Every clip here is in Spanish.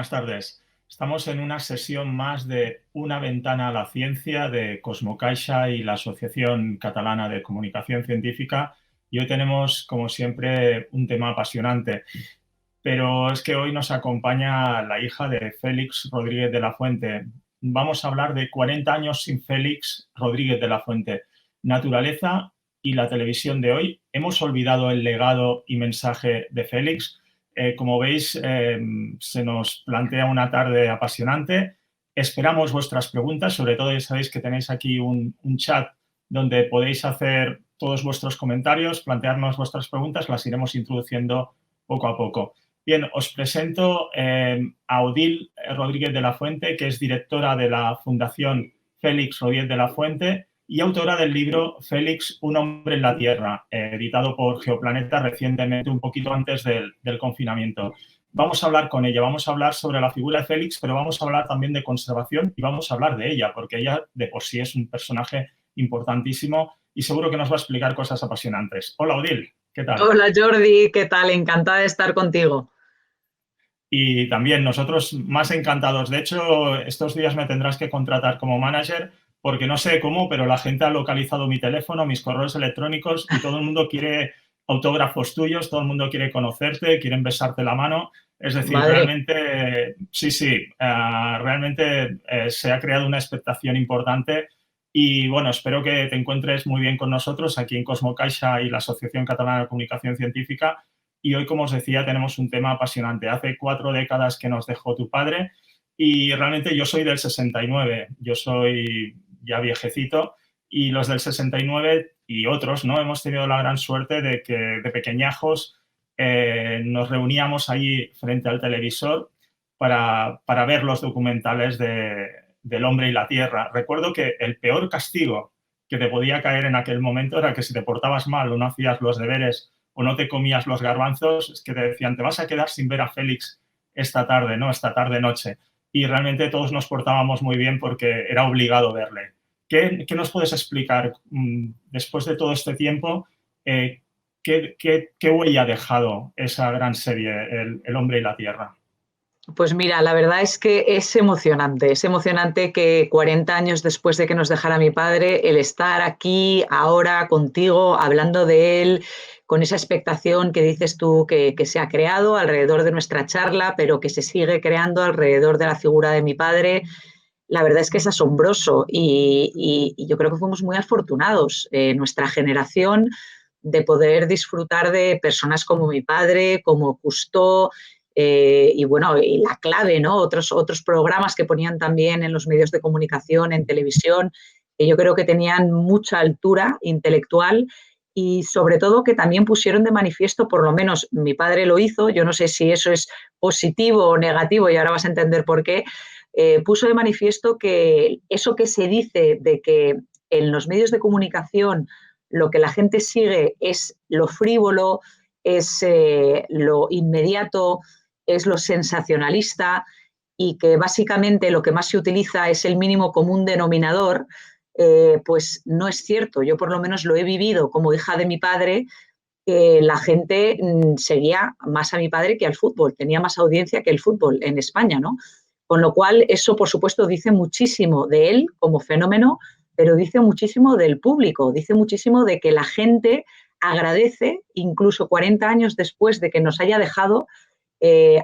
buenas tardes. Estamos en una sesión más de Una ventana a la ciencia de Cosmocaixa y la Asociación Catalana de Comunicación Científica. Y hoy tenemos, como siempre, un tema apasionante. Pero es que hoy nos acompaña la hija de Félix Rodríguez de la Fuente. Vamos a hablar de 40 años sin Félix Rodríguez de la Fuente. Naturaleza y la televisión de hoy. ¿Hemos olvidado el legado y mensaje de Félix? Como veis, se nos plantea una tarde apasionante. Esperamos vuestras preguntas, sobre todo ya sabéis que tenéis aquí un chat donde podéis hacer todos vuestros comentarios, plantearnos vuestras preguntas, las iremos introduciendo poco a poco. Bien, os presento a Odil Rodríguez de la Fuente, que es directora de la Fundación Félix Rodríguez de la Fuente y autora del libro Félix, un hombre en la Tierra, editado por Geoplaneta recientemente, un poquito antes del confinamiento. Vamos a hablar con ella, vamos a hablar sobre la figura de Félix, pero vamos a hablar también de conservación y vamos a hablar de ella, porque ella de por sí es un personaje importantísimo y seguro que nos va a explicar cosas apasionantes. Hola, Odil, ¿qué tal? Hola Jordi, ¿qué tal? Encantada de estar contigo. Y también nosotros más encantados. De hecho, estos días me tendrás que contratar como manager porque no sé cómo, pero la gente ha localizado mi teléfono, mis correos electrónicos y todo el mundo quiere autógrafos tuyos, todo el mundo quiere conocerte, quieren besarte la mano. Es decir, Madre, realmente, sí, realmente se ha creado una expectación importante y bueno, espero que te encuentres muy bien con nosotros aquí en Cosmocaixa y la Asociación Catalana de Comunicación Científica. Y hoy, como os decía, tenemos un tema apasionante. Hace 4 décadas que nos dejó tu padre y realmente yo soy del 69, yo soy ya viejecito y los del 69 y otros, ¿no? Hemos tenido la gran suerte de que de pequeñajos nos reuníamos allí frente al televisor para ver los documentales del hombre y la tierra. Recuerdo que el peor castigo que te podía caer en aquel momento era que si te portabas mal o no hacías los deberes o no te comías los garbanzos, es que te decían, te vas a quedar sin ver a Félix esta tarde, ¿no? Esta tarde-noche. Y realmente todos nos portábamos muy bien porque era obligado verle. ¿Qué nos puedes explicar después de todo este tiempo? ¿Qué huella ha dejado esa gran serie, El hombre y la tierra? pues mira, la verdad es que es emocionante que 40 años después de que nos dejara mi padre, el estar aquí ahora contigo, hablando de él, con esa expectación que dices tú que se ha creado alrededor de nuestra charla, pero que se sigue creando alrededor de la figura de mi padre. La verdad es que es asombroso y yo creo que fuimos muy afortunados, nuestra generación, de poder disfrutar de personas como mi padre, como Cousteau, y bueno, y La Clave, ¿no? Otros programas que ponían también en los medios de comunicación, en televisión, que yo creo que tenían mucha altura intelectual y sobre todo que también pusieron de manifiesto, por lo menos mi padre lo hizo, yo no sé si eso es positivo o negativo y ahora vas a entender por qué, puso de manifiesto que eso que se dice de que en los medios de comunicación lo que la gente sigue es lo frívolo, es lo inmediato, es lo sensacionalista y que básicamente lo que más se utiliza es el mínimo común denominador, pues no es cierto. Yo por lo menos lo he vivido como hija de mi padre, que la gente seguía más a mi padre que al fútbol, tenía más audiencia que el fútbol en España, ¿no? Con lo cual, eso, por supuesto, dice muchísimo de él como fenómeno, pero dice muchísimo del público, dice muchísimo de que la gente agradece, incluso 40 años después de que nos haya dejado,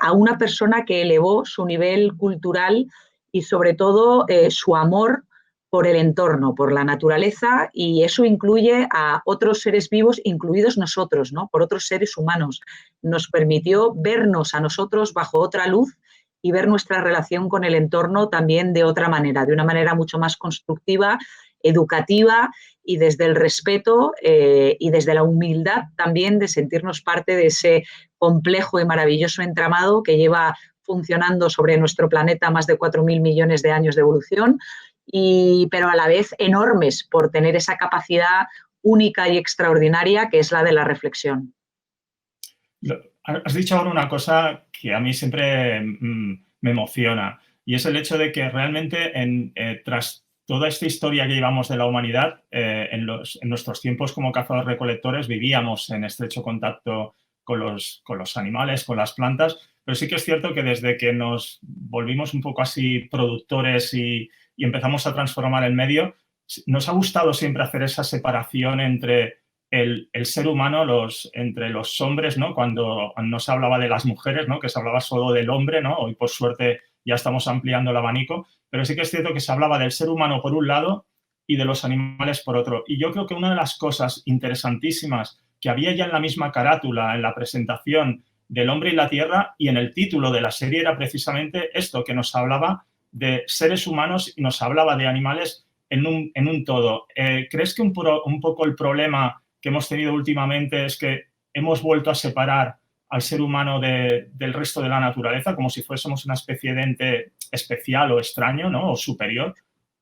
a una persona que elevó su nivel cultural y, sobre todo, su amor por el entorno, por la naturaleza, y eso incluye a otros seres vivos, incluidos nosotros, ¿no? Por otros seres humanos. Nos permitió vernos a nosotros bajo otra luz y ver nuestra relación con el entorno también de otra manera, de una manera mucho más constructiva, educativa y desde el respeto y desde la humildad también de sentirnos parte de ese complejo y maravilloso entramado que lleva funcionando sobre nuestro planeta más de 4.000 millones de años de evolución, pero a la vez enormes por tener esa capacidad única y extraordinaria que es la de la reflexión. Has dicho ahora una cosa que a mí siempre me emociona y es el hecho de que realmente tras toda esta historia que llevamos de la humanidad, en nuestros tiempos como cazadores-recolectores vivíamos en estrecho contacto con los animales, con las plantas, pero sí que es cierto que desde que nos volvimos un poco así productores y empezamos a transformar el medio, nos ha gustado siempre hacer esa separación entre el ser humano, entre los hombres, ¿no? Cuando no se hablaba de las mujeres, ¿no? Que se hablaba solo del hombre, ¿no? Hoy, por suerte, ya estamos ampliando el abanico, pero sí que es cierto que se hablaba del ser humano por un lado y de los animales por otro. Y yo creo que una de las cosas interesantísimas que había ya en la misma carátula, en la presentación del hombre y la tierra, y en el título de la serie era precisamente esto, que nos hablaba de seres humanos y nos hablaba de animales en un todo. ¿Crees que un poco el problema que hemos tenido últimamente es que hemos vuelto a separar al ser humano del resto de la naturaleza, como si fuésemos una especie de ente especial o extraño, ¿no? O superior?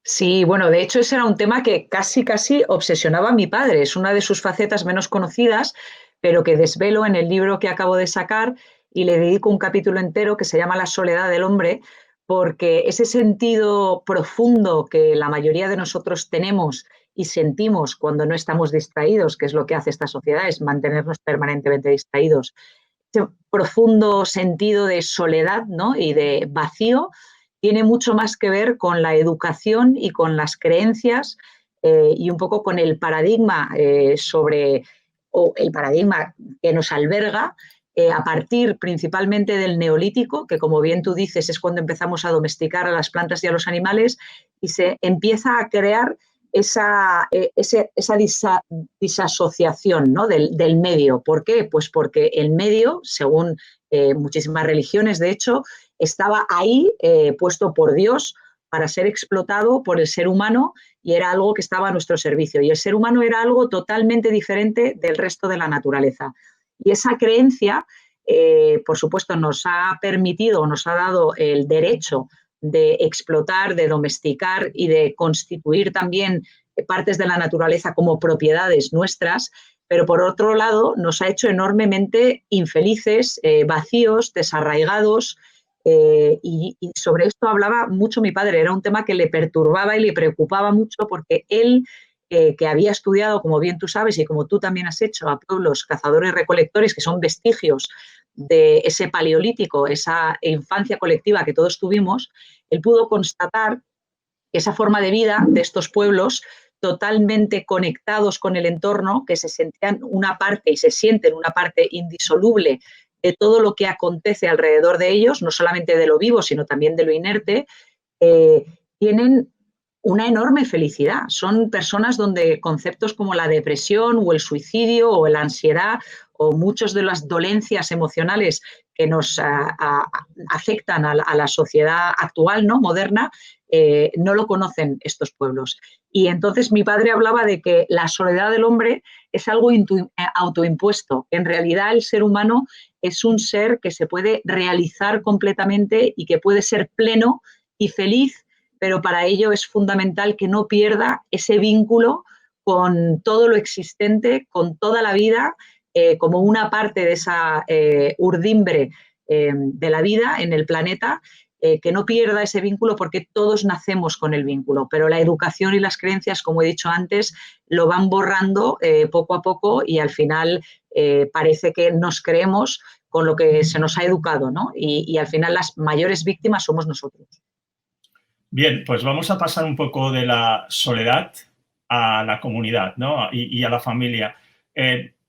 Sí, bueno, de hecho ese era un tema que casi obsesionaba a mi padre. Es una de sus facetas menos conocidas, pero que desvelo en el libro que acabo de sacar y le dedico un capítulo entero que se llama La soledad del hombre, porque ese sentido profundo que la mayoría de nosotros tenemos y sentimos cuando no estamos distraídos, que es lo que hace esta sociedad, es mantenernos permanentemente distraídos, ese profundo sentido de soledad, ¿no? Y de vacío, tiene mucho más que ver con la educación y con las creencias y un poco con el paradigma o el paradigma que nos alberga a partir principalmente del neolítico, que como bien tú dices es cuando empezamos a domesticar a las plantas y a los animales y se empieza a crear esa disasociación, ¿no? del medio. ¿Por qué? Pues porque el medio, según muchísimas religiones, de hecho, estaba ahí puesto por Dios para ser explotado por el ser humano y era algo que estaba a nuestro servicio. Y el ser humano era algo totalmente diferente del resto de la naturaleza. Y esa creencia, por supuesto, nos ha permitido, nos ha dado el derecho de explotar, de domesticar y de constituir también partes de la naturaleza como propiedades nuestras, pero por otro lado nos ha hecho enormemente infelices, vacíos, desarraigados, y sobre esto hablaba mucho mi padre. Era un tema que le perturbaba y le preocupaba mucho porque él, que había estudiado, como bien tú sabes y como tú también has hecho, a pueblos cazadores recolectores, que son vestigios de ese paleolítico, esa infancia colectiva que todos tuvimos, él pudo constatar que esa forma de vida de estos pueblos totalmente conectados con el entorno, que se sentían una parte y se sienten una parte indisoluble de todo lo que acontece alrededor de ellos, no solamente de lo vivo, sino también de lo inerte, tienen una enorme felicidad. Son personas donde conceptos como la depresión o el suicidio o la ansiedad o muchas de las dolencias emocionales que nos afectan a la sociedad actual, ¿no? Moderna, no lo conocen estos pueblos. Y entonces mi padre hablaba de que la soledad del hombre es algo autoimpuesto. En realidad el ser humano es un ser que se puede realizar completamente y que puede ser pleno y feliz, pero para ello es fundamental que no pierda ese vínculo con todo lo existente, con toda la vida, como una parte de esa urdimbre de la vida en el planeta, que no pierda ese vínculo porque todos nacemos con el vínculo, pero la educación y las creencias, como he dicho antes, lo van borrando poco a poco y al final parece que nos creemos con lo que se nos ha educado, ¿no? Y al final las mayores víctimas somos nosotros. Bien, pues vamos a pasar un poco de la soledad a la comunidad, ¿no? Y a la familia.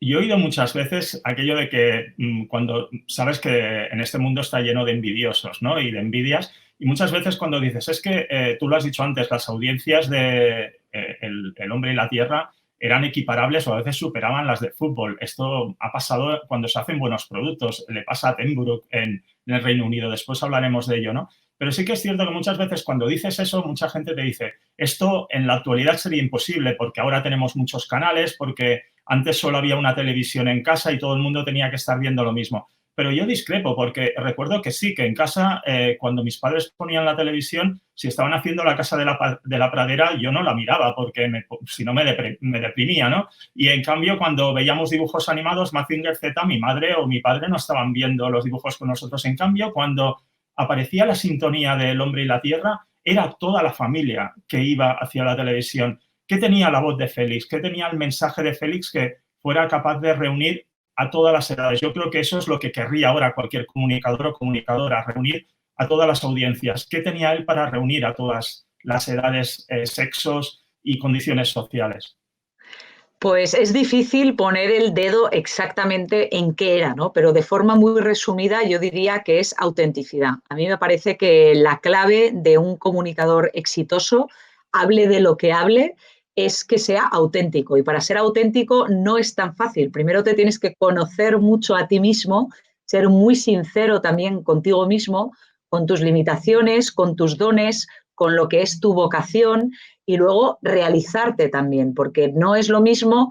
Yo he oído muchas veces aquello de que cuando sabes que en este mundo está lleno de envidiosos, ¿no? Y de envidias. Y muchas veces cuando dices, es que tú lo has dicho antes, las audiencias de El hombre y la tierra eran equiparables o a veces superaban las de fútbol. Esto ha pasado cuando se hacen buenos productos. Le pasa a Pembroke en el Reino Unido. Después hablaremos de ello, ¿no? Pero sí que es cierto que muchas veces cuando dices eso, mucha gente te dice, esto en la actualidad sería imposible porque ahora tenemos muchos canales, porque antes solo había una televisión en casa y todo el mundo tenía que estar viendo lo mismo. Pero yo discrepo porque recuerdo que sí, que en casa, cuando mis padres ponían la televisión, si estaban haciendo La casa de la pradera, yo no la miraba porque si no me deprimía, ¿no? Y en cambio, cuando veíamos dibujos animados, Mazinger Z, mi madre o mi padre no estaban viendo los dibujos con nosotros. En cambio, cuando aparecía la sintonía del hombre y la tierra, era toda la familia que iba hacia la televisión. ¿Qué tenía la voz de Félix? ¿Qué tenía el mensaje de Félix que fuera capaz de reunir a todas las edades. Yo creo que eso es lo que querría ahora cualquier comunicador o comunicadora, reunir a todas las audiencias. ¿Qué tenía él para reunir a todas las edades, sexos y condiciones sociales? Pues es difícil poner el dedo exactamente en qué era, ¿no? Pero de forma muy resumida yo diría que es autenticidad. A mí me parece que la clave de un comunicador exitoso, hable de lo que hable, es que sea auténtico. Y para ser auténtico no es tan fácil. Primero te tienes que conocer mucho a ti mismo, ser muy sincero también contigo mismo, con tus limitaciones, con tus dones, con lo que es tu vocación y luego realizarte también, porque no es lo mismo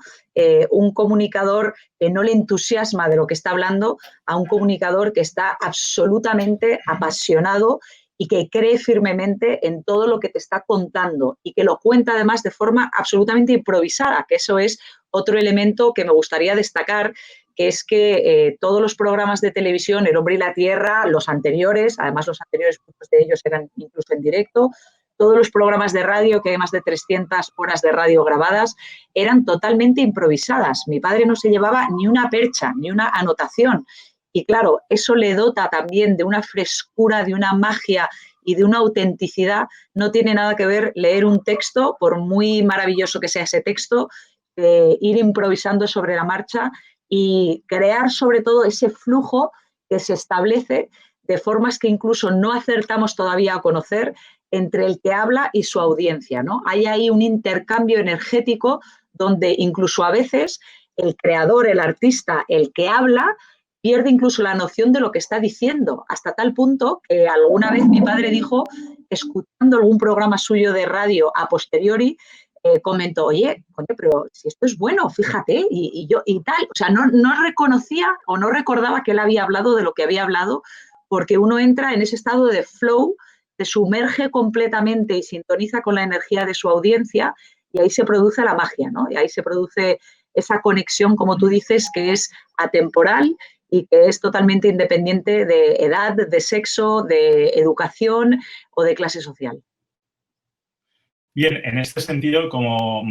un comunicador que no le entusiasma de lo que está hablando a un comunicador que está absolutamente apasionado y que cree firmemente en todo lo que te está contando y que lo cuenta además de forma absolutamente improvisada, que eso es otro elemento que me gustaría destacar, que es que todos los programas de televisión, El Hombre y la Tierra, los anteriores, además los anteriores, muchos de ellos eran incluso en directo, todos los programas de radio, que hay más de 300 horas de radio grabadas, eran totalmente improvisadas. Mi padre no se llevaba ni una percha, ni una anotación. Y claro, eso le dota también de una frescura, de una magia y de una autenticidad. No tiene nada que ver leer un texto, por muy maravilloso que sea ese texto, ir improvisando sobre la marcha y crear sobre todo ese flujo que se establece de formas que incluso no acertamos todavía a conocer entre el que habla y su audiencia, ¿no? Hay ahí un intercambio energético donde incluso a veces el creador, el artista, el que habla, pierde incluso la noción de lo que está diciendo, hasta tal punto que alguna vez mi padre dijo, escuchando algún programa suyo de radio a posteriori, comentó, oye, pero si esto es bueno, fíjate, y yo, y tal, o sea, no reconocía o no recordaba que él había hablado de lo que había hablado, porque uno entra en ese estado de flow, se sumerge completamente y sintoniza con la energía de su audiencia y ahí se produce la magia, ¿no? Y ahí se produce esa conexión, como tú dices, que es atemporal y que es totalmente independiente de edad, de sexo, de educación o de clase social. Bien, en este sentido, como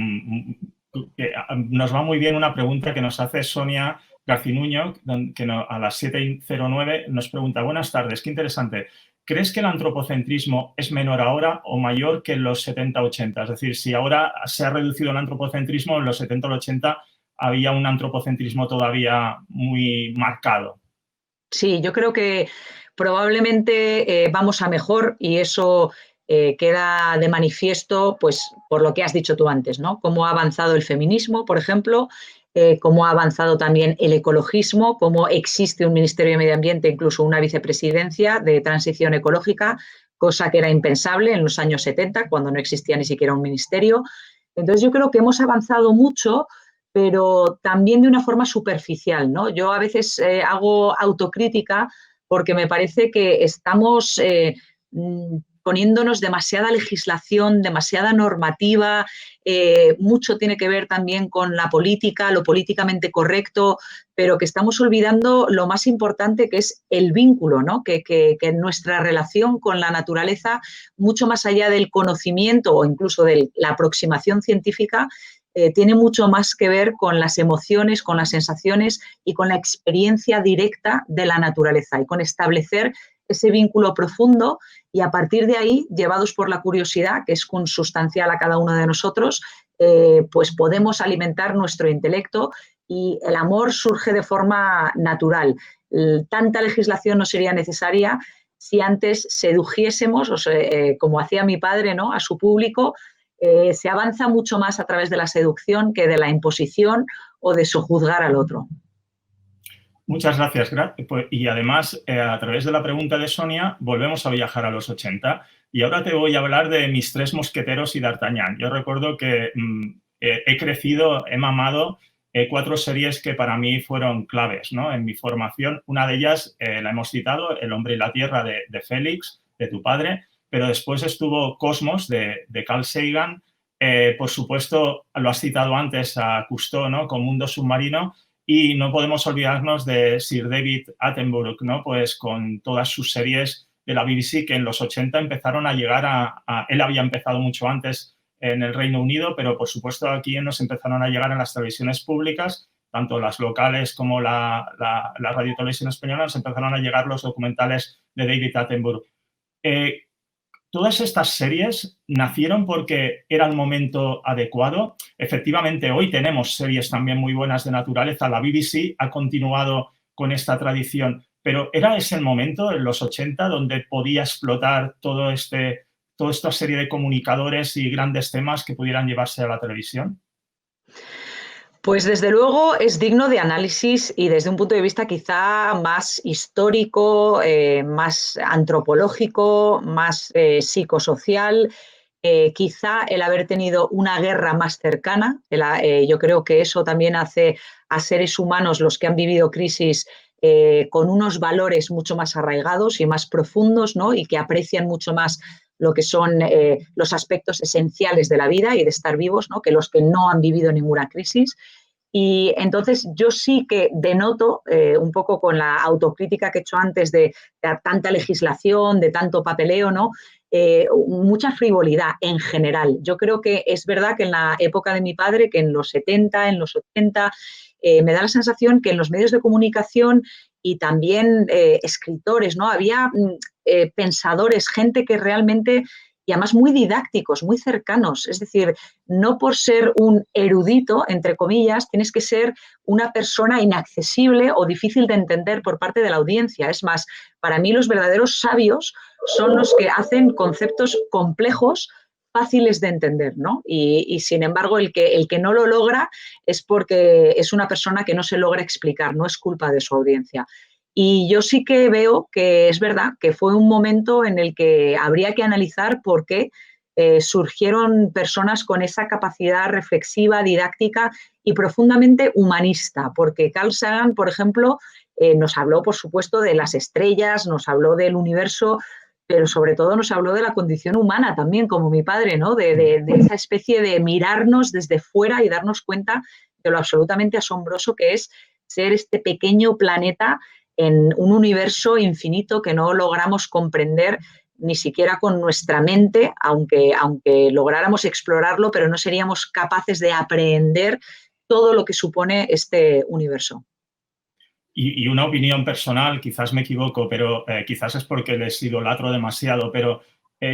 nos va muy bien una pregunta que nos hace Sonia Garcinuño, que a las 7:09 nos pregunta, buenas tardes, qué interesante. ¿Crees que el antropocentrismo es menor ahora o mayor que en los 70-80? Es decir, si ahora se ha reducido el antropocentrismo, en los 70 o 80 había un antropocentrismo todavía muy marcado. Sí, yo creo que probablemente vamos a mejor y eso queda de manifiesto, pues, por lo que has dicho tú antes, ¿no? Cómo ha avanzado el feminismo, por ejemplo, cómo ha avanzado también el ecologismo, cómo existe un Ministerio de Medio Ambiente, incluso una vicepresidencia de transición ecológica, cosa que era impensable en los años 70, cuando no existía ni siquiera un ministerio. Entonces, yo creo que hemos avanzado mucho, pero también de una forma superficial, ¿no? Yo a veces hago autocrítica porque me parece que estamos poniéndonos demasiada legislación, demasiada normativa, mucho tiene que ver también con la política, lo políticamente correcto, pero que estamos olvidando lo más importante que es el vínculo, ¿no? Que nuestra relación con la naturaleza, mucho más allá del conocimiento o incluso de la aproximación científica, tiene mucho más que ver con las emociones, con las sensaciones y con la experiencia directa de la naturaleza y con establecer ese vínculo profundo y a partir de ahí, llevados por la curiosidad, que es consustancial a cada uno de nosotros, pues podemos alimentar nuestro intelecto y el amor surge de forma natural. Tanta legislación no sería necesaria si antes sedujiésemos, o sea, como hacía mi padre, ¿no?, a su público. Se avanza mucho más a través de la seducción que de la imposición o de sojuzgar al otro. Muchas gracias. Y además, a través de la pregunta de Sonia, volvemos a viajar a los 80 y ahora te voy a hablar de Mis Tres Mosqueteros y D'Artagnan. Yo recuerdo que he crecido, he mamado 4 series que para mí fueron claves, ¿no?, en mi formación. Una de ellas la hemos citado, El Hombre y la Tierra de Félix, de tu padre, pero después estuvo Cosmos de Carl Sagan. Por supuesto, lo has citado antes a Cousteau, ¿no?, con Mundo Submarino. Y no podemos olvidarnos de Sir David Attenborough, ¿no?, pues con todas sus series de la BBC que en los 80 empezaron a llegar él había empezado mucho antes en el Reino Unido, pero por supuesto aquí nos empezaron a llegar en las televisiones públicas, tanto las locales como la Radio y Televisión Española, nos empezaron a llegar los documentales de David Attenborough. Todas estas series nacieron porque era el momento adecuado. Efectivamente, hoy tenemos series también muy buenas de naturaleza. La BBC ha continuado con esta tradición, pero ¿era ese el momento, en los 80, donde podía explotar toda esta serie de comunicadores y grandes temas que pudieran llevarse a la televisión? Pues desde luego es digno de análisis y desde un punto de vista quizá más histórico, más antropológico, más psicosocial. Quizá el haber tenido una guerra más cercana, yo creo que eso también hace a seres humanos, los que han vivido crisis, con unos valores mucho más arraigados y más profundos, ¿no? Y que aprecian mucho más lo que son los aspectos esenciales de la vida y de estar vivos, ¿no? Que los que no han vivido ninguna crisis. Y entonces yo sí que denoto, un poco con la autocrítica que he hecho antes de tanta legislación, de tanto papeleo, ¿no? Mucha frivolidad en general. Yo creo que es verdad que en la época de mi padre, que en los 70, en los 80, me da la sensación que en los medios de comunicación y también escritores, ¿no? Había pensadores, gente que realmente, y además muy didácticos, muy cercanos. Es decir, no por ser un erudito, entre comillas, tienes que ser una persona inaccesible o difícil de entender por parte de la audiencia. Es más, para mí los verdaderos sabios son los que hacen conceptos complejos fáciles de entender, ¿no? Y sin embargo, el que no lo logra es porque es una persona que no se logra explicar, no es culpa de su audiencia. Y yo sí que veo que es verdad que fue un momento en el que habría que analizar por qué surgieron personas con esa capacidad reflexiva, didáctica y profundamente humanista, porque Carl Sagan, por ejemplo, nos habló, por supuesto, de las estrellas, nos habló del universo, pero sobre todo nos habló de la condición humana también, como mi padre, ¿no? De esa especie de mirarnos desde fuera y darnos cuenta de lo absolutamente asombroso que es ser este pequeño planeta en un universo infinito que no logramos comprender ni siquiera con nuestra mente, aunque lográramos explorarlo, pero no seríamos capaces de aprehender todo lo que supone este universo. Y una opinión personal, quizás me equivoco, pero quizás es porque les idolatro demasiado, pero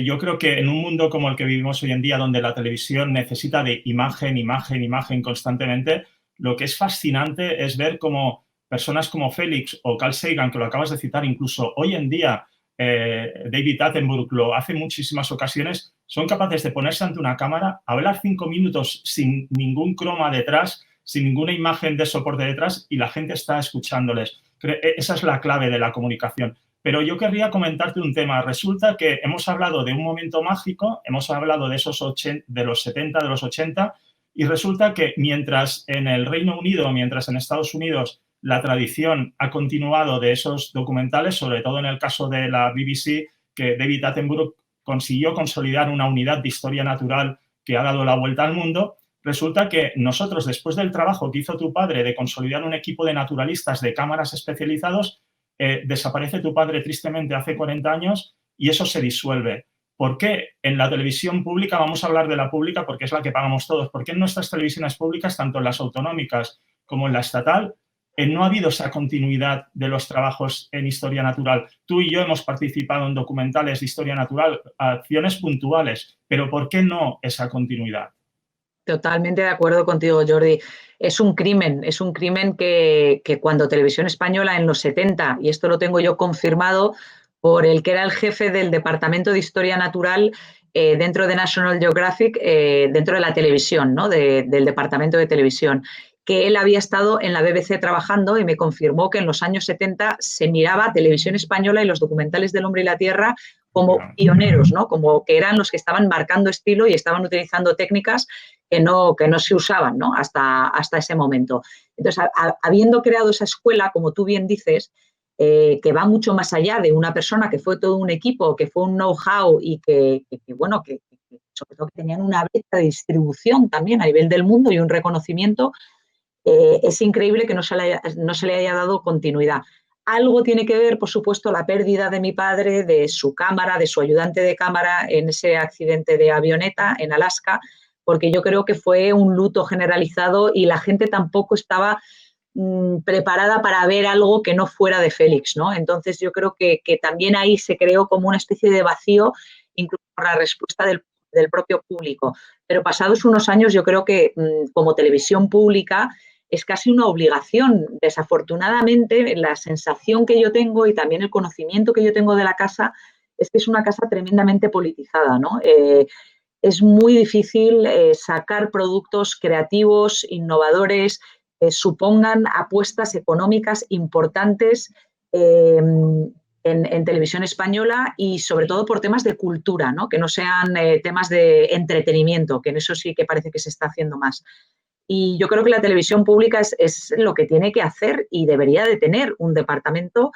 yo creo que en un mundo como el que vivimos hoy en día, donde la televisión necesita de imagen, imagen, imagen constantemente, lo que es fascinante es ver cómo personas como Félix o Carl Sagan, que lo acabas de citar, incluso hoy en día David Attenborough lo hace en muchísimas ocasiones, son capaces de ponerse ante una cámara, hablar 5 minutos sin ningún croma detrás, sin ninguna imagen de soporte detrás y la gente está escuchándoles. Esa es la clave de la comunicación. Pero yo querría comentarte un tema. Resulta que hemos hablado de un momento mágico, hemos hablado de de los 70, de los 80, y resulta que mientras en el Reino Unido, mientras en Estados Unidos la tradición ha continuado de esos documentales, sobre todo en el caso de la BBC, que David Attenborough consiguió consolidar una unidad de historia natural que ha dado la vuelta al mundo. Resulta que nosotros, después del trabajo que hizo tu padre de consolidar un equipo de naturalistas de cámaras especializados, desaparece tu padre tristemente hace 40 años y eso se disuelve. ¿Por qué en la televisión pública, vamos a hablar de la pública porque es la que pagamos todos, por qué en nuestras televisiones públicas, tanto en las autonómicas como en la estatal, no ha habido esa continuidad de los trabajos en historia natural? Tú y yo hemos participado en documentales de historia natural, acciones puntuales, pero ¿por qué no esa continuidad? Totalmente de acuerdo contigo, Jordi. Es un crimen que cuando Televisión Española en los 70, y esto lo tengo yo confirmado por el que era el jefe del Departamento de Historia Natural dentro de National Geographic, dentro de la televisión, ¿no? Del Departamento de Televisión, que él había estado en la BBC trabajando y me confirmó que en los años 70 se miraba Televisión Española y los documentales del hombre y la tierra como pioneros, ¿no? Como que eran los que estaban marcando estilo y estaban utilizando técnicas que no se usaban, ¿no? hasta ese momento. Entonces, habiendo creado esa escuela, como tú bien dices, que va mucho más allá de una persona que fue todo un equipo, que fue un know-how y que sobre todo que tenían una brecha de distribución también a nivel del mundo y un reconocimiento, es increíble que no se le haya dado continuidad. Algo tiene que ver, por supuesto, la pérdida de mi padre, de su cámara, de su ayudante de cámara en ese accidente de avioneta en Alaska, porque yo creo que fue un luto generalizado y la gente tampoco estaba preparada para ver algo que no fuera de Félix, ¿no? Entonces yo creo que también ahí se creó como una especie de vacío, incluso por la respuesta del propio público. Pero pasados unos años yo creo que como televisión pública es casi una obligación. Desafortunadamente, la sensación que yo tengo y también el conocimiento que yo tengo de la casa es que es una casa tremendamente politizada, ¿no? Es muy difícil sacar productos creativos, innovadores, supongan apuestas económicas importantes en televisión española y sobre todo por temas de cultura, ¿no? Que no sean temas de entretenimiento, que en eso sí que parece que se está haciendo más. Y yo creo que la televisión pública es lo que tiene que hacer y debería de tener un departamento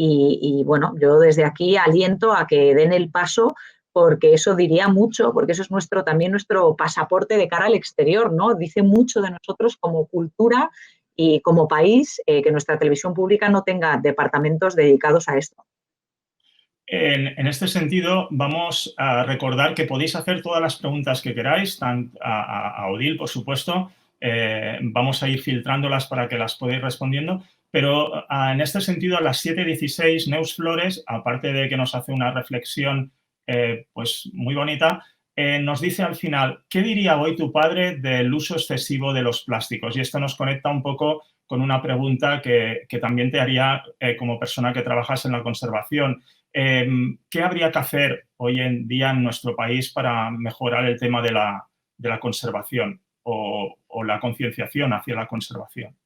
y bueno, yo desde aquí aliento a que den el paso porque eso diría mucho, porque eso es también nuestro pasaporte de cara al exterior, ¿no? Dice mucho de nosotros como cultura y como país que nuestra televisión pública no tenga departamentos dedicados a esto. En este sentido, vamos a recordar que podéis hacer todas las preguntas que queráis, a Odil, por supuesto. Vamos a ir filtrándolas para que las podáis respondiendo. Pero en este sentido, a las 7:16, Neus Flores, aparte de que nos hace una reflexión pues muy bonita, nos dice al final, ¿qué diría hoy tu padre del uso excesivo de los plásticos? Y esto nos conecta un poco con una pregunta que también te haría como persona que trabajas en la conservación. ¿Qué habría que hacer hoy en día en nuestro país para mejorar el tema de la conservación o la concienciación hacia la conservación?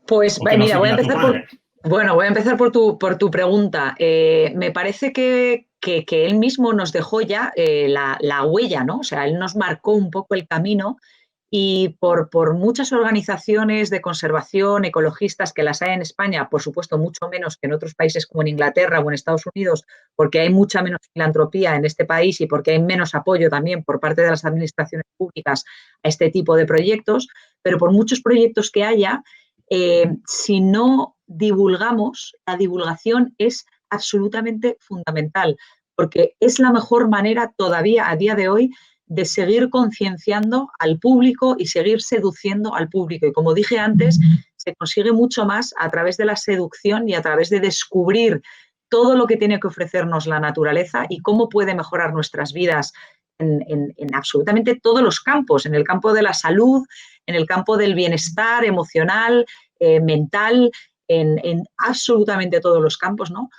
Pues mira, voy a empezar por tu pregunta. Me parece que él mismo nos dejó ya la huella, ¿no? O sea, él nos marcó un poco el camino y por muchas organizaciones de conservación, ecologistas que las hay en España, por supuesto mucho menos que en otros países como en Inglaterra o en Estados Unidos, porque hay mucha menos filantropía en este país y porque hay menos apoyo también por parte de las administraciones públicas a este tipo de proyectos, pero por muchos proyectos que haya, si no divulgamos, la divulgación es absolutamente fundamental, porque es la mejor manera todavía a día de hoy de seguir concienciando al público y seguir seduciendo al público. Y como dije antes, se consigue mucho más a través de la seducción y a través de descubrir todo lo que tiene que ofrecernos la naturaleza y cómo puede mejorar nuestras vidas en absolutamente todos los campos, en el campo de la salud, en el campo del bienestar emocional, mental, en absolutamente todos los campos, ¿no?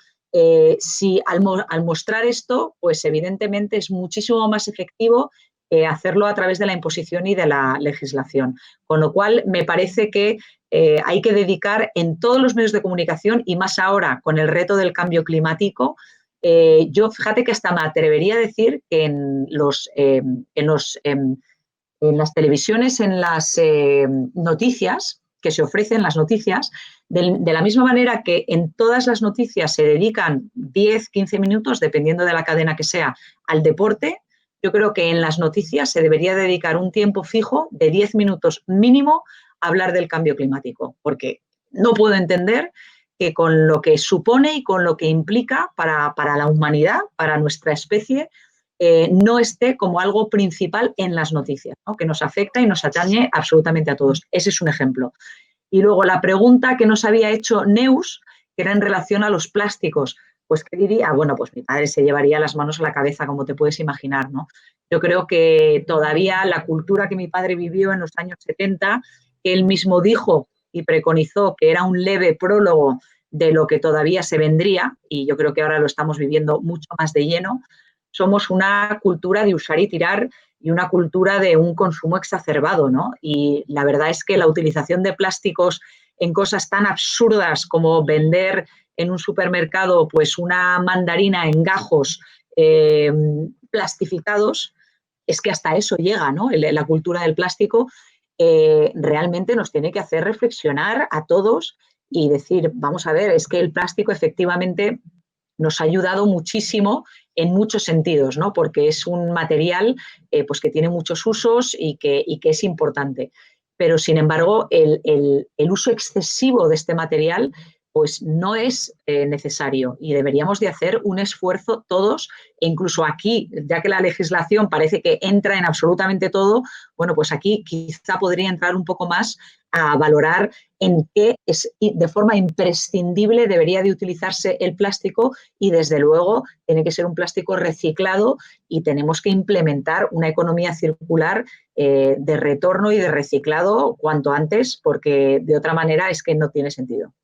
Si al mostrar esto, pues evidentemente es muchísimo más efectivo hacerlo a través de la imposición y de la legislación. Con lo cual, me parece que hay que dedicar en todos los medios de comunicación y más ahora con el reto del cambio climático. Yo, fíjate que hasta me atrevería a decir que en las televisiones, en las noticias que se ofrecen, las noticias, de la misma manera que en todas las noticias se dedican 10, 15 minutos, dependiendo de la cadena que sea, al deporte, yo creo que en las noticias se debería dedicar un tiempo fijo de 10 minutos mínimo a hablar del cambio climático, porque no puedo entender que con lo que supone y con lo que implica para la humanidad, para nuestra especie, no esté como algo principal en las noticias, ¿no? Que nos afecta y nos atañe absolutamente a todos. Ese es un ejemplo. Y luego la pregunta que nos había hecho Neus, que era en relación a los plásticos, pues ¿qué diría? Bueno, pues mi padre se llevaría las manos a la cabeza, como te puedes imaginar, ¿no? Yo creo que todavía la cultura que mi padre vivió en los años 70, que él mismo dijo y preconizó que era un leve prólogo de lo que todavía se vendría, y yo creo que ahora lo estamos viviendo mucho más de lleno, somos una cultura de usar y tirar y una cultura de un consumo exacerbado, ¿no? Y la verdad es que la utilización de plásticos en cosas tan absurdas como vender en un supermercado pues una mandarina en gajos plastificados, es que hasta eso llega, ¿no? La cultura del plástico realmente nos tiene que hacer reflexionar a todos y decir, vamos a ver, es que el plástico efectivamente nos ha ayudado muchísimo en muchos sentidos, ¿no? Porque es un material pues que tiene muchos usos y que es importante. Pero, sin embargo, el uso excesivo de este material pues no es necesario y deberíamos de hacer un esfuerzo todos, e incluso aquí, ya que la legislación parece que entra en absolutamente todo, bueno, pues aquí quizá podría entrar un poco más a valorar en qué es de forma imprescindible debería de utilizarse el plástico y desde luego tiene que ser un plástico reciclado y tenemos que implementar una economía circular de retorno y de reciclado cuanto antes porque de otra manera es que no tiene sentido.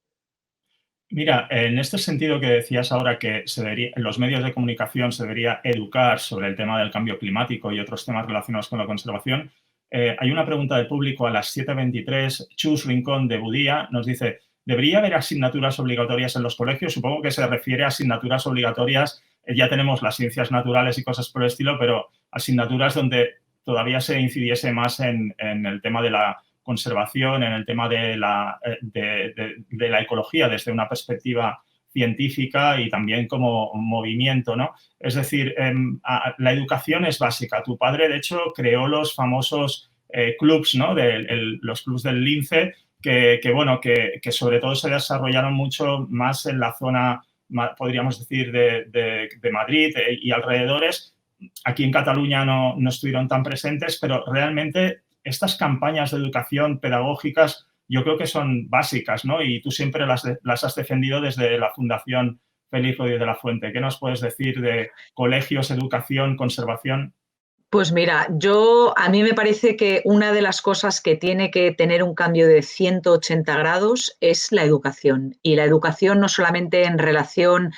Mira, en este sentido que decías ahora que en los medios de comunicación se debería educar sobre el tema del cambio climático y otros temas relacionados con la conservación, hay una pregunta del público a las 7:23. Chus Rincón de Budía nos dice, ¿debería haber asignaturas obligatorias en los colegios? Supongo que se refiere a asignaturas obligatorias, ya tenemos las ciencias naturales y cosas por el estilo, pero asignaturas donde todavía se incidiese más en el tema de la conservación, en el tema de la ecología desde una perspectiva científica y también como movimiento, ¿no? Es decir, la educación es básica. Tu padre, de hecho, creó los famosos clubs, ¿no? Los clubs del Lince, bueno, que sobre todo se desarrollaron mucho más en la zona, podríamos decir, de Madrid y alrededores. Aquí en Cataluña no estuvieron tan presentes, pero realmente estas campañas de educación pedagógicas yo creo que son básicas, ¿no? Y tú siempre las has defendido desde la Fundación Félix Rodríguez de la Fuente. ¿Qué nos puedes decir de colegios, educación, conservación? Pues mira, a mí me parece que una de las cosas que tiene que tener un cambio de 180 grados es la educación. Y la educación no solamente en relación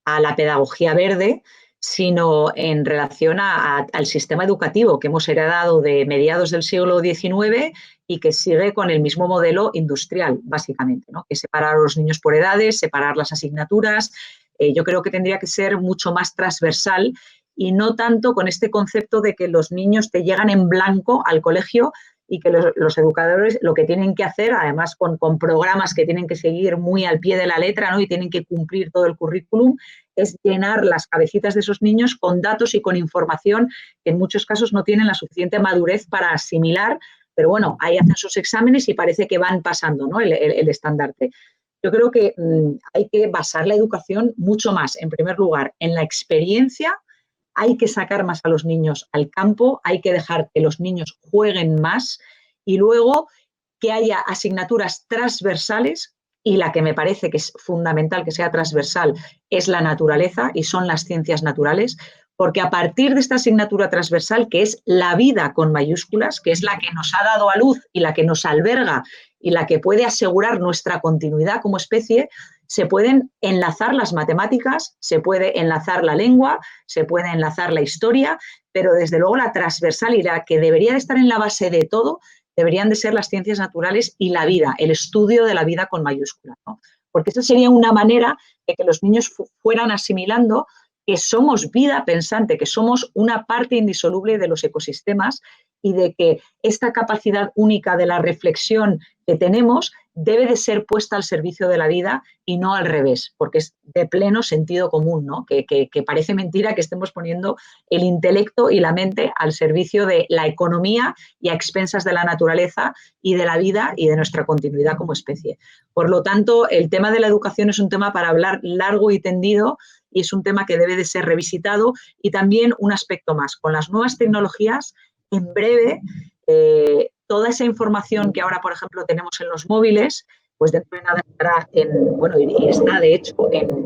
a la pedagogía verde, sino en relación al sistema educativo que hemos heredado de mediados del siglo XIX y que sigue con el mismo modelo industrial, básicamente, ¿no? Que es separar a los niños por edades, separar las asignaturas. Yo creo que tendría que ser mucho más transversal y no tanto con este concepto de que los niños te llegan en blanco al colegio y que los educadores lo que tienen que hacer, además con programas que tienen que seguir muy al pie de la letra, ¿no? Y tienen que cumplir todo el currículum, es llenar las cabecitas de esos niños con datos y con información que en muchos casos no tienen la suficiente madurez para asimilar, pero bueno, ahí hacen sus exámenes y parece que van pasando, ¿no? el estandarte. Yo creo que hay que basar la educación mucho más, en primer lugar, en la experiencia. Hay que sacar más a los niños al campo, hay que dejar que los niños jueguen más y luego que haya asignaturas transversales y la que me parece que es fundamental que sea transversal es la naturaleza y son las ciencias naturales, porque a partir de esta asignatura transversal, que es la vida con mayúsculas, que es la que nos ha dado a luz y la que nos alberga y la que puede asegurar nuestra continuidad como especie, se pueden enlazar las matemáticas, se puede enlazar la lengua, se puede enlazar la historia, pero desde luego la transversal y la que debería de estar en la base de todo deberían de ser las ciencias naturales y la vida, el estudio de la vida con mayúsculas, ¿no? Porque eso sería una manera de que los niños fueran asimilando que somos vida pensante, que somos una parte indisoluble de los ecosistemas y de que esta capacidad única de la reflexión que tenemos debe de ser puesta al servicio de la vida y no al revés, porque es de pleno sentido común, ¿no? Que parece mentira que estemos poniendo el intelecto y la mente al servicio de la economía y a expensas de la naturaleza y de la vida y de nuestra continuidad como especie. Por lo tanto, el tema de la educación es un tema para hablar largo y tendido y es un tema que debe de ser revisitado y también un aspecto más. Con las nuevas tecnologías, en breve, toda esa información que ahora, por ejemplo, tenemos en los móviles, pues dentro de nada estará y está de hecho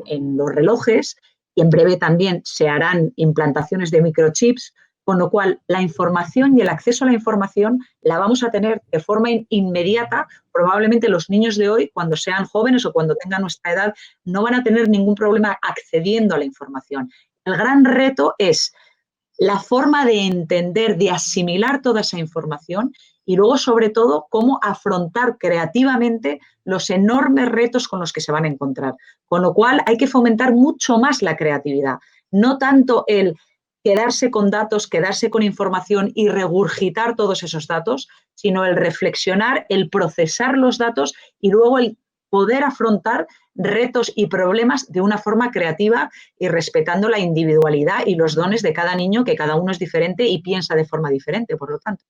en los relojes y en breve también se harán implantaciones de microchips, con lo cual la información y el acceso a la información la vamos a tener de forma inmediata. Probablemente los niños de hoy, cuando sean jóvenes o cuando tengan nuestra edad, no van a tener ningún problema accediendo a la información. El gran reto es la forma de entender, de asimilar toda esa información y luego, sobre todo, cómo afrontar creativamente los enormes retos con los que se van a encontrar. Con lo cual, hay que fomentar mucho más la creatividad, no tanto el quedarse con datos, quedarse con información y regurgitar todos esos datos, sino el reflexionar, el procesar los datos y luego el poder afrontar retos y problemas de una forma creativa y respetando la individualidad y los dones de cada niño, que cada uno es diferente y piensa de forma diferente, por lo tanto.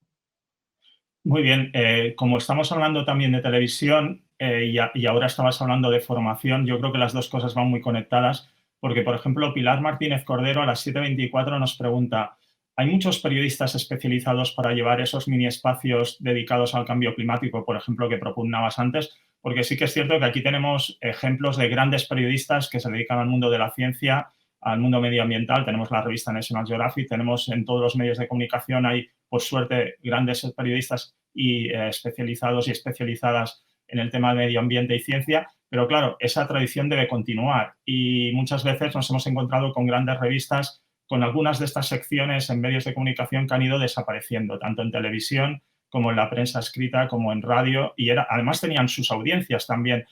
Muy bien. Como estamos hablando también de televisión y ahora estabas hablando de formación, yo creo que las dos cosas van muy conectadas, porque, por ejemplo, Pilar Martínez Cordero a las 7:24 nos pregunta, ¿hay muchos periodistas especializados para llevar esos mini espacios dedicados al cambio climático, por ejemplo, que propugnabas antes? Porque sí que es cierto que aquí tenemos ejemplos de grandes periodistas que se dedican al mundo de la ciencia, al mundo medioambiental. Tenemos la revista National Geographic, tenemos en todos los medios de comunicación, hay, por suerte, grandes periodistas y especializados y especializadas en el tema de medio ambiente y ciencia, pero claro, esa tradición debe continuar y muchas veces nos hemos encontrado con grandes revistas, con algunas de estas secciones en medios de comunicación que han ido desapareciendo, tanto en televisión como en la prensa escrita, como en radio, y además tenían sus audiencias también.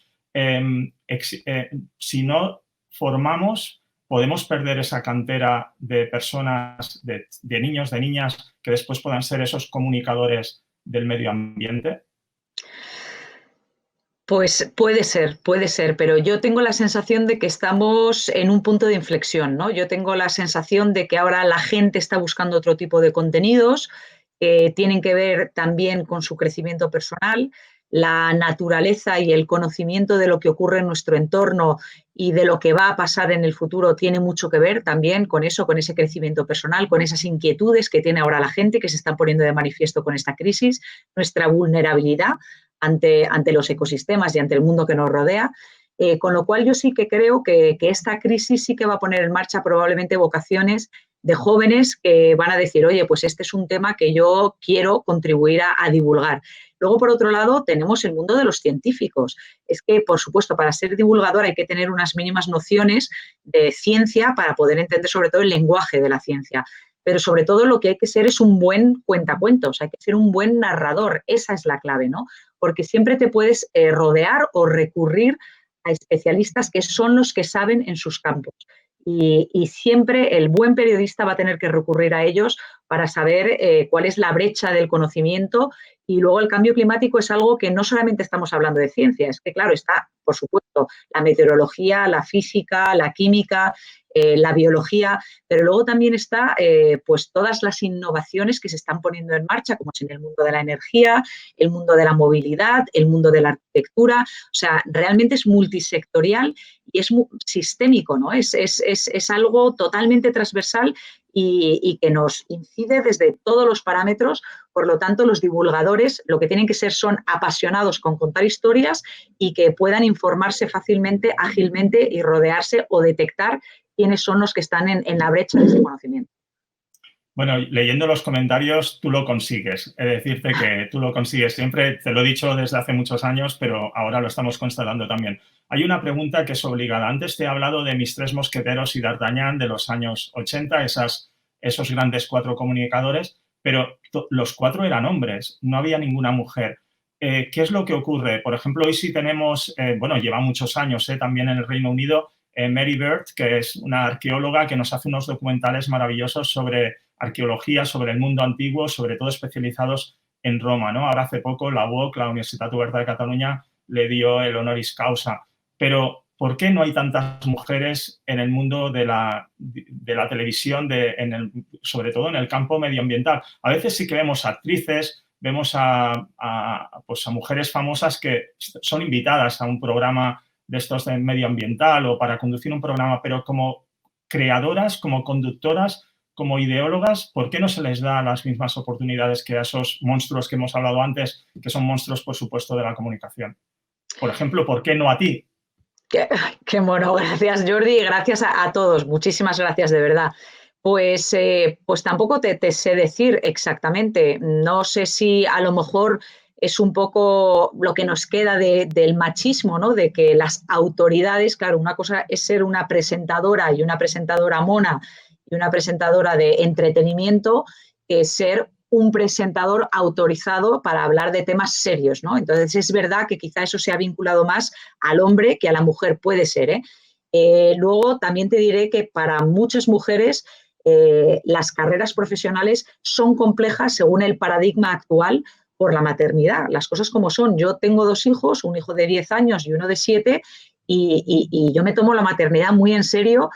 Si no formamos, podemos perder esa cantera de personas, de niños, de niñas, que después puedan ser esos comunicadores del medio ambiente. Pues puede ser, pero yo tengo la sensación de que estamos en un punto de inflexión, ¿no? Yo tengo la sensación de que ahora la gente está buscando otro tipo de contenidos que tienen que ver también con su crecimiento personal, la naturaleza y el conocimiento de lo que ocurre en nuestro entorno y de lo que va a pasar en el futuro tiene mucho que ver también con eso, con ese crecimiento personal, con esas inquietudes que tiene ahora la gente que se están poniendo de manifiesto con esta crisis, nuestra vulnerabilidad ante los ecosistemas y ante el mundo que nos rodea. Con lo cual yo sí que creo que esta crisis sí que va a poner en marcha probablemente vocaciones de jóvenes que van a decir, oye, pues este es un tema que yo quiero contribuir a divulgar. Luego, por otro lado, tenemos el mundo de los científicos. Es que, por supuesto, para ser divulgador hay que tener unas mínimas nociones de ciencia para poder entender sobre todo el lenguaje de la ciencia. Pero sobre todo lo que hay que ser es un buen cuentacuentos, hay que ser un buen narrador. Esa es la clave, ¿no? Porque siempre te puedes rodear o recurrir a especialistas que son los que saben en sus campos. Y siempre el buen periodista va a tener que recurrir a ellos para saber cuál es la brecha del conocimiento. Y luego el cambio climático es algo que no solamente estamos hablando de ciencia, es que claro, está, por supuesto, la meteorología, la física, la química, la biología, pero luego también está pues todas las innovaciones que se están poniendo en marcha, como es en el mundo de la energía, el mundo de la movilidad, el mundo de la arquitectura. O sea, realmente es multisectorial y es sistémico, ¿no? Es algo totalmente transversal y que nos incide desde todos los parámetros. Por lo tanto, los divulgadores lo que tienen que ser son apasionados con contar historias y que puedan informarse fácilmente, ágilmente y rodearse o detectar quiénes son los que están en la brecha de ese conocimiento. Bueno, leyendo los comentarios, tú lo consigues. He de decirte que tú lo consigues. Siempre te lo he dicho desde hace muchos años, pero ahora lo estamos constatando también. Hay una pregunta que es obligada. Antes te he hablado de mis tres mosqueteros y d'Artagnan de los años 80, esos grandes cuatro comunicadores, pero los cuatro eran hombres, no había ninguna mujer. ¿Qué es lo que ocurre? Por ejemplo, hoy sí tenemos, bueno, lleva muchos años también en el Reino Unido, Mary Bird, que es una arqueóloga que nos hace unos documentales maravillosos sobre arqueología, sobre el mundo antiguo, sobre todo especializados en Roma, ¿no? Ahora hace poco la UOC, la Universitat Oberta de Cataluña, le dio el honoris causa. Pero, ¿por qué no hay tantas mujeres en el mundo de la televisión, sobre todo en el campo medioambiental? A veces sí que vemos actrices, vemos pues a mujeres famosas que son invitadas a un programa de estos de medioambiental o para conducir un programa, pero como creadoras, como conductoras, como ideólogas, ¿por qué no se les da las mismas oportunidades que a esos monstruos que hemos hablado antes, que son monstruos, por supuesto, de la comunicación? Por ejemplo, ¿por qué no a ti? Qué mono, gracias Jordi, gracias a todos, muchísimas gracias de verdad. Pues tampoco te sé decir exactamente, no sé si a lo mejor es un poco lo que nos queda del machismo, ¿no? De que las autoridades, claro, una cosa es ser una presentadora y una presentadora mona y una presentadora de entretenimiento, que es ser un presentador autorizado para hablar de temas serios, ¿no? Entonces es verdad que quizá eso se ha vinculado más al hombre que a la mujer, puede ser, ¿eh? Luego también te diré que para muchas mujeres las carreras profesionales son complejas según el paradigma actual por la maternidad, las cosas como son. Yo tengo dos hijos, un hijo de 10 años y uno de 7, y yo me tomo la maternidad muy en serio,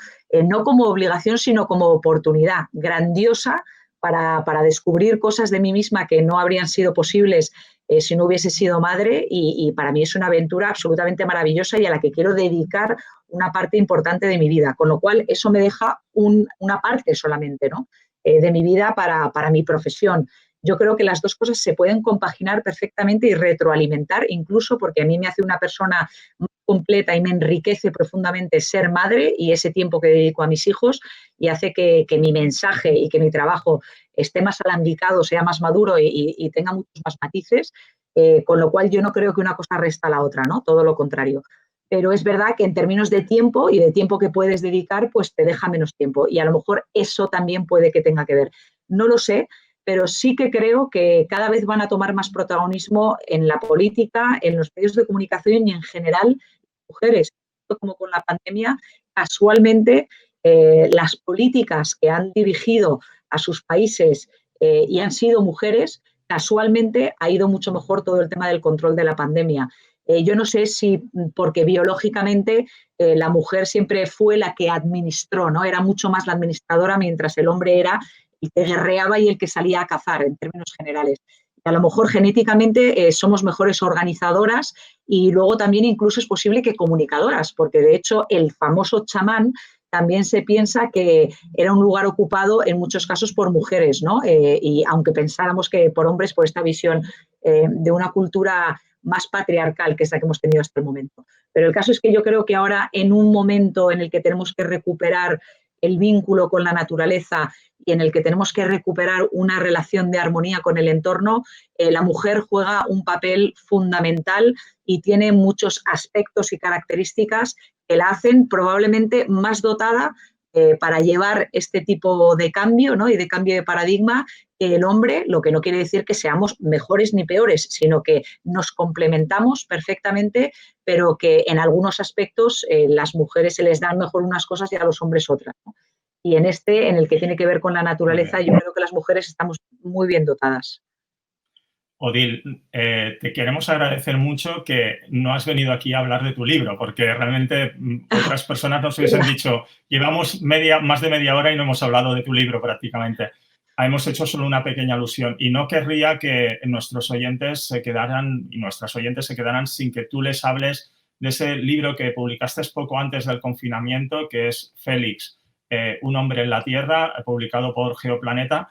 no como obligación, sino como oportunidad grandiosa para descubrir cosas de mí misma que no habrían sido posibles si no hubiese sido madre, y para mí es una aventura absolutamente maravillosa y a la que quiero dedicar una parte importante de mi vida, con lo cual eso me deja una parte solamente, ¿no? De mi vida para mi profesión. Yo creo que las dos cosas se pueden compaginar perfectamente y retroalimentar, incluso porque a mí me hace una persona más completa y me enriquece profundamente ser madre y ese tiempo que dedico a mis hijos, y hace que mi mensaje y que mi trabajo esté más alambicado, sea más maduro y tenga muchos más matices, con lo cual yo no creo que una cosa resta a la otra, ¿no? Todo lo contrario. Pero es verdad que en términos de tiempo y de tiempo que puedes dedicar, pues te deja menos tiempo, y a lo mejor eso también puede que tenga que ver. No lo sé, pero sí que creo que cada vez van a tomar más protagonismo en la política, en los medios de comunicación y en general mujeres. Como con la pandemia, casualmente las políticas que han dirigido a sus países y han sido mujeres, casualmente ha ido mucho mejor todo el tema del control de la pandemia. Yo no sé si porque biológicamente la mujer siempre fue la que administró, ¿no? Era mucho más la administradora, mientras el hombre era el que guerreaba y el que salía a cazar, en términos generales. A lo mejor genéticamente somos mejores organizadoras, y luego también incluso es posible que comunicadoras, porque de hecho el famoso chamán también se piensa que era un lugar ocupado en muchos casos por mujeres, ¿no? Y aunque pensáramos que por hombres, por esta visión de una cultura más patriarcal, que es la que hemos tenido hasta el momento. Pero el caso es que yo creo que ahora, en un momento en el que tenemos que recuperar el vínculo con la naturaleza y en el que tenemos que recuperar una relación de armonía con el entorno, la mujer juega un papel fundamental y tiene muchos aspectos y características que la hacen probablemente más dotada para llevar este tipo de cambio, ¿no? Y de cambio de paradigma que el hombre, lo que no quiere decir que seamos mejores ni peores, sino que nos complementamos perfectamente, pero que en algunos aspectos las mujeres se les dan mejor unas cosas y a los hombres otras, ¿no? Y en el que tiene que ver con la naturaleza, yo creo que las mujeres estamos muy bien dotadas. Odil, te queremos agradecer mucho que no has venido aquí a hablar de tu libro, porque realmente otras personas nos hubiesen dicho, llevamos más de media hora y no hemos hablado de tu libro prácticamente. Hemos hecho solo una pequeña alusión, y no querría que nuestros oyentes se quedaran y nuestras oyentes se quedaran sin que tú les hables de ese libro que publicaste poco antes del confinamiento, que es Félix, un hombre en la Tierra, publicado por Geoplaneta.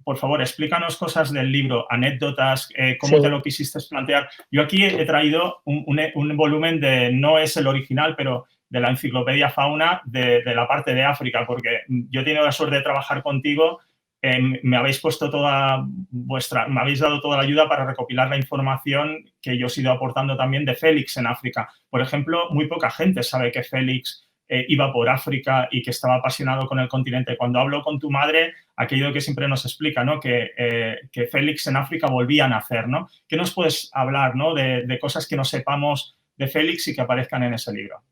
Por favor, explícanos cosas del libro, anécdotas, cómo te lo quisiste plantear. Yo aquí he traído un volumen no es el original, pero de la Enciclopedia Fauna de la parte de África, porque yo he tenido la suerte de trabajar contigo. Me habéis me habéis dado toda la ayuda para recopilar la información que yo os he ido aportando también de Félix en África. Por ejemplo, muy poca gente sabe que Félix iba por África y que estaba apasionado con el continente. Cuando hablo con tu madre, aquello que siempre nos explica, ¿no? Que Félix en África volvía a nacer, ¿no? ¿Qué nos puedes hablar, ¿no? de cosas que no sepamos de Félix y que aparezcan en ese libro?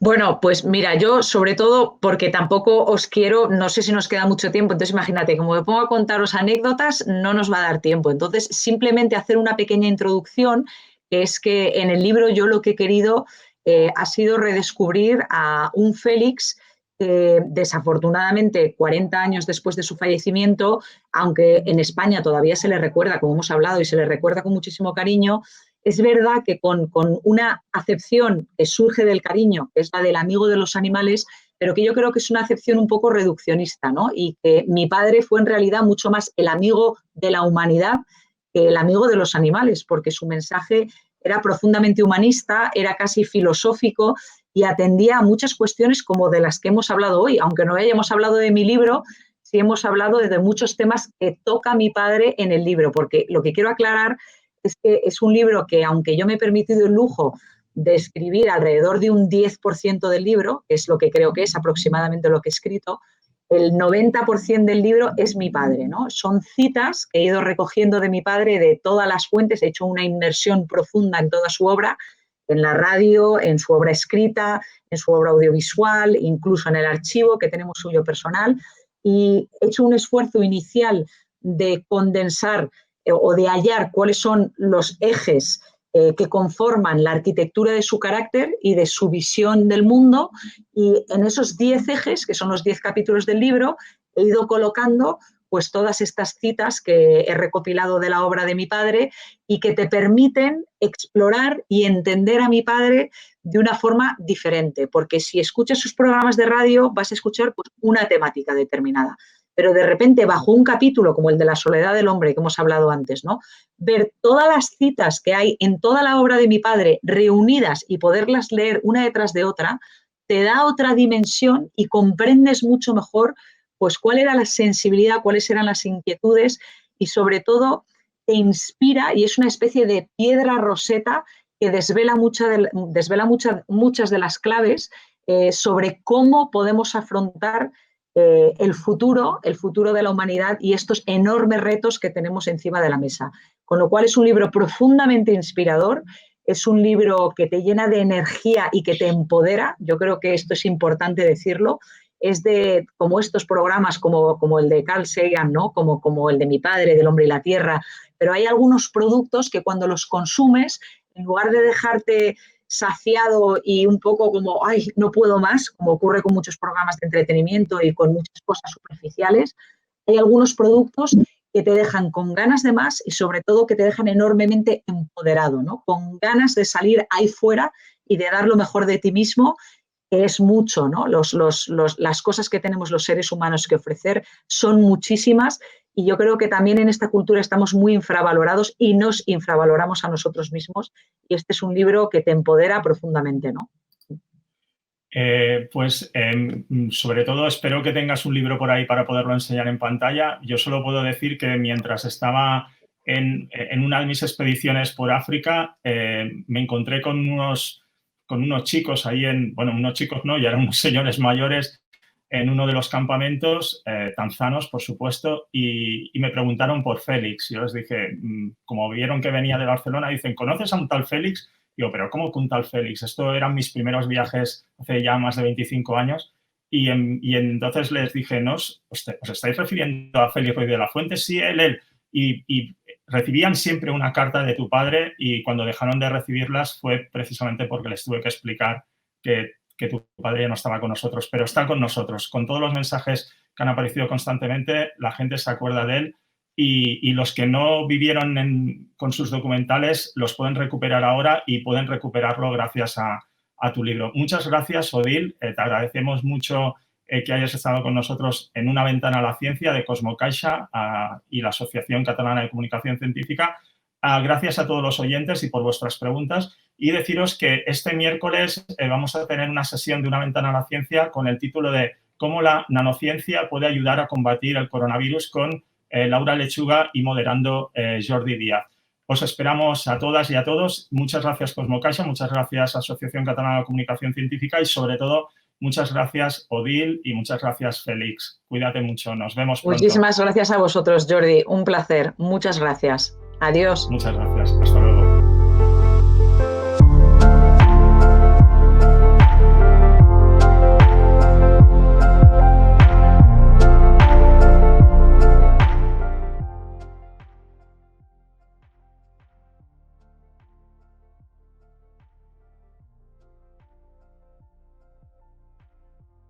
Bueno, pues mira, yo sobre todo porque tampoco os quiero, no sé si nos queda mucho tiempo, entonces imagínate, como me pongo a contaros anécdotas, no nos va a dar tiempo. Entonces, simplemente hacer una pequeña introducción, que es que en el libro yo lo que he querido ha sido redescubrir a un Félix que desafortunadamente 40 años después de su fallecimiento, aunque en España todavía se le recuerda, como hemos hablado, y se le recuerda con muchísimo cariño, es verdad que con una acepción que surge del cariño, que es la del amigo de los animales, pero que yo creo que es una acepción un poco reduccionista, ¿no? Y que mi padre fue en realidad mucho más el amigo de la humanidad que el amigo de los animales, porque su mensaje era profundamente humanista, era casi filosófico y atendía a muchas cuestiones como de las que hemos hablado hoy. Aunque no hayamos hablado de mi libro, sí hemos hablado de muchos temas que toca mi padre en el libro, porque lo que quiero aclarar es que es un libro que, aunque yo me he permitido el lujo de escribir alrededor de un 10% del libro, que es lo que creo que es aproximadamente lo que he escrito, el 90% del libro es mi padre, ¿no? Son citas que he ido recogiendo de mi padre de todas las fuentes, he hecho una inmersión profunda en toda su obra, en la radio, en su obra escrita, en su obra audiovisual, incluso en el archivo que tenemos suyo personal, y he hecho un esfuerzo inicial de condensar o de hallar cuáles son los ejes que conforman la arquitectura de su carácter y de su visión del mundo, y en esos 10 ejes, que son los 10 capítulos del libro, he ido colocando pues todas estas citas que he recopilado de la obra de mi padre y que te permiten explorar y entender a mi padre de una forma diferente, porque si escuchas sus programas de radio vas a escuchar pues, una temática determinada, pero de repente bajo un capítulo como el de la soledad del hombre que hemos hablado antes, ¿no? Ver todas las citas que hay en toda la obra de mi padre reunidas y poderlas leer una detrás de otra, te da otra dimensión y comprendes mucho mejor pues cuál era la sensibilidad, cuáles eran las inquietudes y sobre todo te inspira y es una especie de piedra roseta que desvela muchas de las claves sobre cómo podemos afrontar el futuro de la humanidad y estos enormes retos que tenemos encima de la mesa. Con lo cual es un libro profundamente inspirador, es un libro que te llena de energía y que te empodera, yo creo que esto es importante decirlo, es de como estos programas como el de Carl Sagan, ¿no? como el de mi padre, del hombre y la tierra, pero hay algunos productos que cuando los consumes, en lugar de dejarte saciado y un poco como, ay, no puedo más, como ocurre con muchos programas de entretenimiento y con muchas cosas superficiales, hay algunos productos que te dejan con ganas de más y sobre todo que te dejan enormemente empoderado, ¿no? Con ganas de salir ahí fuera y de dar lo mejor de ti mismo, que es mucho, ¿no? Las cosas que tenemos los seres humanos que ofrecer son muchísimas y yo creo que también en esta cultura estamos muy infravalorados y nos infravaloramos a nosotros mismos y este es un libro que te empodera profundamente, ¿no? Sobre todo espero que tengas un libro por ahí para poderlo enseñar en pantalla. Yo solo puedo decir que mientras estaba en una de mis expediciones por África, me encontré con unos chicos ahí unos chicos no, ya eran unos señores mayores en uno de los campamentos, tanzanos, por supuesto, y me preguntaron por Félix. Yo les dije, como vieron que venía de Barcelona, dicen, ¿conoces a un tal Félix? Digo, ¿pero cómo que un tal Félix? Esto eran mis primeros viajes hace ya más de 25 años. Y entonces les dije, ¿no? ¿Os estáis refiriendo a Félix Ruiz de la Fuente? Sí, él. Y recibían siempre una carta de tu padre y cuando dejaron de recibirlas fue precisamente porque les tuve que explicar que tu padre ya no estaba con nosotros, pero está con nosotros. Con todos los mensajes que han aparecido constantemente, la gente se acuerda de él y los que no vivieron con sus documentales los pueden recuperar ahora y pueden recuperarlo gracias a tu libro. Muchas gracias, Odil. Te agradecemos mucho que hayas estado con nosotros en Una ventana a la ciencia de Cosmocaixa y la Asociación Catalana de Comunicación Científica. Gracias a todos los oyentes y por vuestras preguntas. Y deciros que este miércoles vamos a tener una sesión de Una ventana a la ciencia con el título de cómo la nanociencia puede ayudar a combatir el coronavirus con Laura Lechuga y moderando Jordi Díaz. Os esperamos a todas y a todos. Muchas gracias, Cosmocaixa, muchas gracias, Asociación Catalana de Comunicación Científica y, sobre todo, muchas gracias, Odil, y muchas gracias, Félix. Cuídate mucho. Nos vemos pronto. Muchísimas gracias a vosotros, Jordi. Un placer. Muchas gracias. Adiós. Muchas gracias. Hasta luego.